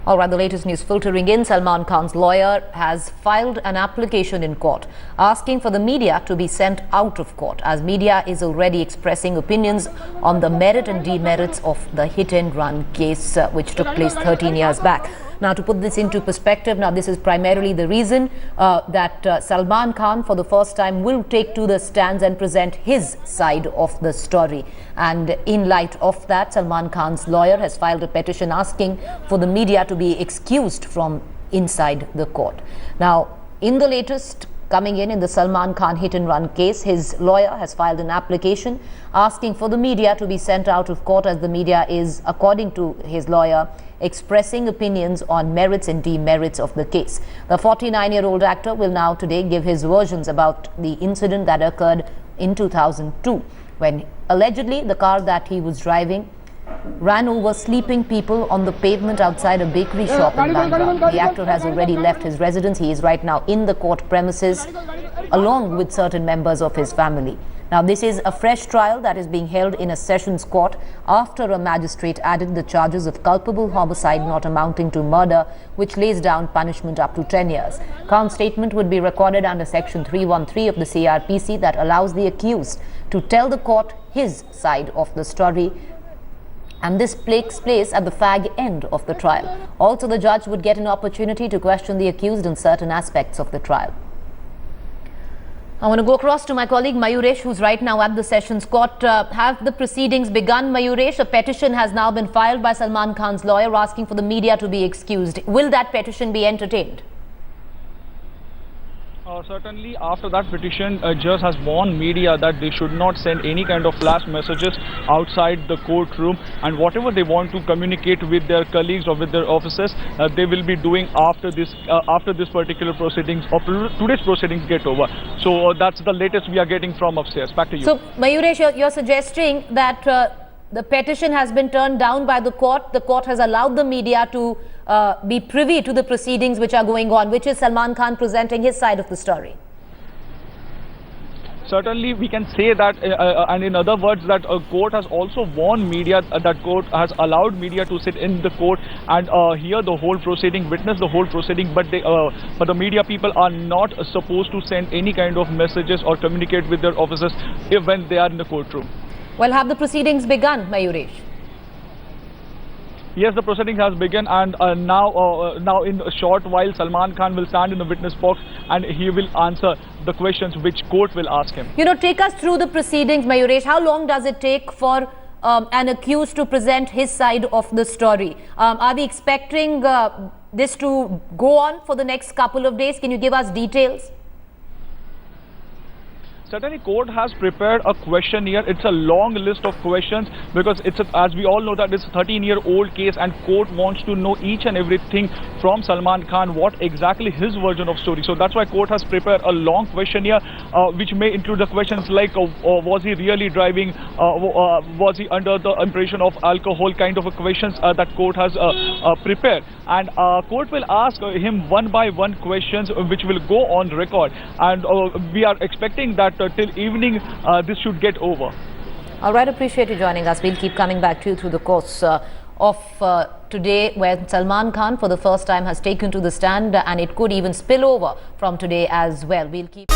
All right, the latest news filtering in. Salman Khan's lawyer has filed an application in court asking for the media to be sent out of court, as media is already expressing opinions on the merit and demerits of the hit-and-run case which took place 13 years back. Now, to put this into perspective, now this is primarily the reason that Salman Khan for the first time will take to the stands and present his side of the story. And in light of that, Salman Khan's lawyer has filed a petition asking for the media to be excused from inside the court. Now, in the latest coming in the Salman Khan hit-and-run case, his lawyer has filed an application asking for the media to be sent out of court, as the media is, according to his lawyer, expressing opinions on merits and demerits of the case. The 49-year-old actor will now today give his versions about the incident that occurred in 2002, when allegedly the car that he was driving ran over sleeping people on the pavement outside a bakery shop in Bandra. The actor has already left his residence. He is right now in the court premises along with certain members of his family. Now, this is a fresh trial that is being held in a sessions court after a magistrate added the charges of culpable homicide not amounting to murder, which lays down punishment up to 10 years. Khan's statement would be recorded under Section 313 of the CRPC that allows the accused to tell the court his side of the story, and this takes place at the fag end of the trial. Also, the judge would get an opportunity to question the accused in certain aspects of the trial. I want to go across to my colleague Mayuresh, who's right now at the Sessions Court. Have the proceedings begun, Mayuresh? A petition has now been filed by Salman Khan's lawyer asking for the media to be excused. Will that petition be entertained? Certainly, after that petition, judge has warned media that they should not send any kind of flash messages outside the courtroom, and whatever they want to communicate with their colleagues or with their officers, they will be doing after this particular proceedings or today's proceedings get over. So that's the latest we are getting from upstairs. Back to you. So, Mayuresh, you're suggesting that the petition has been turned down by the court. The court has allowed the media to be privy to the proceedings which are going on, which is Salman Khan presenting his side of the story. Certainly, we can say that, and in other words, that a court has also warned media, that court has allowed media to sit in the court and hear the whole proceeding, witness the whole proceeding, but the media people are not supposed to send any kind of messages or communicate with their officers when they are in the courtroom. Well, have the proceedings begun, Mayuresh? Yes, the proceeding has begun, and now in a short while, Salman Khan will stand in the witness box and he will answer the questions which court will ask him. You know, take us through the proceedings, Mayuresh. How long does it take for an accused to present his side of the story? Are we expecting this to go on for the next couple of days? Can you give us details? Certainly, court has prepared a questionnaire. It's a long list of questions because as we all know that it's a 13-year-old case, and court wants to know each and everything from Salman Khan, what exactly his version of story. So that's why court has prepared a long questionnaire which may include the questions like was he really driving, was he under the impression of alcohol, kind of a questions that court has prepared. And court will ask him one by one questions which will go on record, and we are expecting that till evening this should get over. All right, appreciate you joining us. We'll keep coming back to you through the course of today, where Salman Khan for the first time has taken to the stand, and it could even spill over from today as well. We'll keep